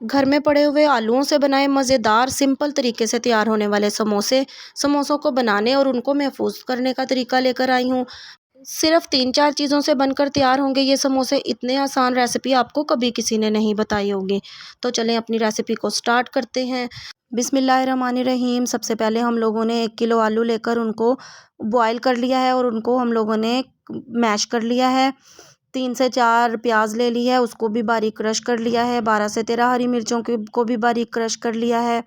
घर में पड़े हुए आलूओं से बनाए मज़ेदार सिंपल तरीके से तैयार होने वाले समोसों को बनाने और उनको महफूज करने का तरीका लेकर आई हूँ। सिर्फ 3-4 चीज़ों से बनकर तैयार होंगे ये समोसे। इतने आसान रेसिपी आपको कभी किसी ने नहीं बताई होगी। तो चलें अपनी रेसिपी को स्टार्ट करते हैं। बिस्मिल्लाहिर्रहमानिर्रहीम। सबसे पहले हम लोगों ने 1 किलो आलू लेकर उनको बॉयल कर लिया है और उनको हम लोगों ने मैश कर लिया है। 3 से 4 प्याज ले ली है, उसको भी बारीक क्रश कर लिया है। 12 से 13 हरी मिर्चों को भी बारीक क्रश कर लिया है।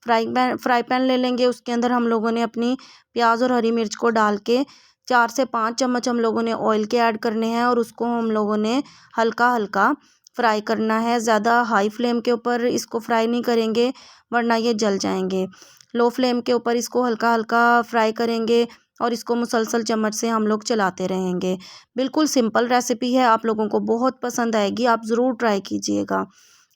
फ्राई पैन ले लेंगे, उसके अंदर हम लोगों ने अपनी प्याज और हरी मिर्च को डाल के 4 से 5 चम्मच हम लोगों ने ऑयल के ऐड करने हैं और उसको हम लोगों ने हल्का हल्का फ्राई करना है। ज़्यादा हाई फ्लेम के ऊपर इसको फ्राई नहीं करेंगे वरना ये जल जाएंगे। लो फ्लेम के ऊपर इसको हल्का हल्का फ्राई करेंगे और इसको मुसलसल चम्मच से हम लोग चलाते रहेंगे। बिल्कुल सिंपल रेसिपी है, आप लोगों को बहुत पसंद आएगी, आप ज़रूर ट्राई कीजिएगा।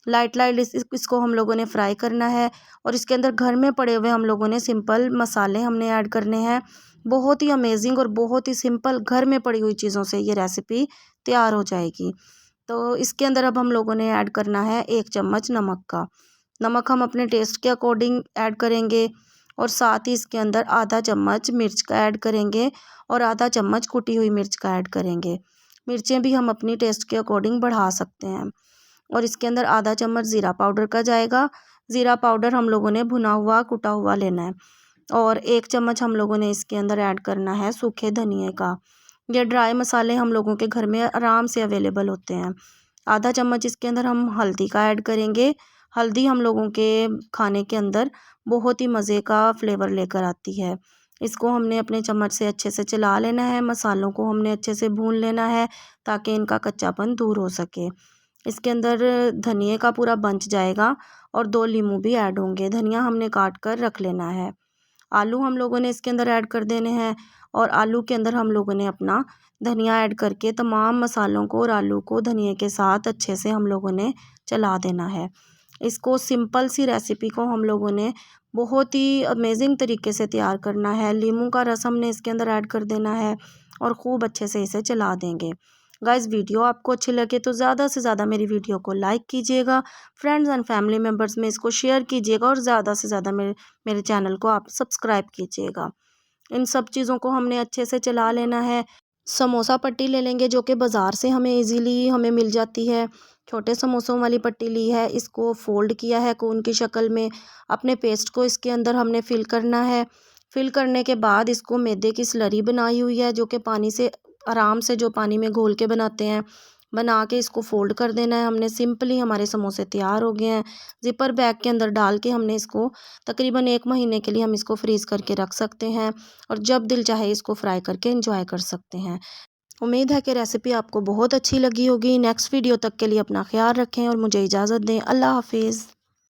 लाइट लाइट इसको हम लोगों ने फ्राई करना है और इसके अंदर घर में पड़े हुए हम लोगों ने सिंपल मसाले हमने ऐड करने हैं। बहुत ही अमेजिंग और बहुत ही सिंपल घर में पड़ी हुई चीज़ों से ये रेसिपी तैयार हो जाएगी। तो इसके अंदर अब हम लोगों ने ऐड करना है 1 चम्मच नमक का। नमक हम अपने टेस्ट के अकॉर्डिंग ऐड करेंगे और साथ ही इसके अंदर आधा चम्मच मिर्च का ऐड करेंगे और आधा चम्मच कुटी हुई मिर्च का ऐड करेंगे। मिर्चें भी हम अपनी टेस्ट के अकॉर्डिंग बढ़ा सकते हैं। और इसके अंदर आधा चम्मच ज़ीरा पाउडर का जाएगा। ज़ीरा पाउडर हम लोगों ने भुना हुआ कुटा हुआ लेना है। और 1 चम्मच हम लोगों ने इसके अंदर ऐड करना है सूखे धनिए का। ये ड्राई मसाले हम लोगों के घर में आराम से अवेलेबल होते हैं। आधा चम्मच इसके अंदर हम हल्दी का ऐड करेंगे। हल्दी हम लोगों के खाने के अंदर बहुत ही मज़े का फ्लेवर लेकर आती है। इसको हमने अपने चम्मच से अच्छे से चला लेना है। मसालों को हमने अच्छे से भून लेना है ताकि इनका कच्चापन दूर हो सके। इसके अंदर धनिए का पूरा बंच जाएगा और 2 नींबू भी ऐड होंगे। धनिया हमने काट कर रख लेना है। आलू हम लोगों ने इसके अंदर ऐड कर देने हैं और आलू के अंदर हम लोगों ने अपना धनिया ऐड करके तमाम मसालों को और आलू को धनिए के साथ अच्छे से हम लोगों ने चला देना है। इसको सिंपल सी रेसिपी को हम लोगों ने बहुत ही अमेजिंग तरीके से तैयार करना है। नींबू का रस हमने इसके अंदर ऐड कर देना है और खूब अच्छे से इसे चला देंगे। गाइस, वीडियो आपको अच्छी लगे तो ज़्यादा से ज़्यादा मेरी वीडियो को लाइक कीजिएगा, फ्रेंड्स एंड फैमिली मेम्बर्स में इसको शेयर कीजिएगा और ज़्यादा से ज़्यादा मेरे चैनल को आप सब्सक्राइब कीजिएगा। इन सब चीज़ों को हमने अच्छे से चला लेना है। समोसा पट्टी ले लेंगे जो कि बाज़ार से हमें इजीली हमें मिल जाती है। छोटे समोसों वाली पट्टी ली है, इसको फ़ोल्ड किया है कोन की शक्ल में। अपने पेस्ट को इसके अंदर हमने फ़िल करना है। फ़िल करने के बाद इसको मैदे की स्लरी बनाई हुई है जो कि पानी से आराम से जो पानी में घोल के बनाते हैं, बना के इसको फ़ोल्ड कर देना है हमने। सिंपली हमारे समोसे तैयार हो गए हैं। ज़िपर बैग के अंदर डाल के हमने इसको तकरीबन 1 महीने के लिए हम इसको फ्रीज़ करके रख सकते हैं और जब दिल चाहे इसको फ्राई करके एंजॉय कर सकते हैं। उम्मीद है कि रेसिपी आपको बहुत अच्छी लगी होगी। नेक्स्ट वीडियो तक के लिए अपना ख्याल रखें और मुझे इजाज़त दें। अल्लाह हाफ़िज़।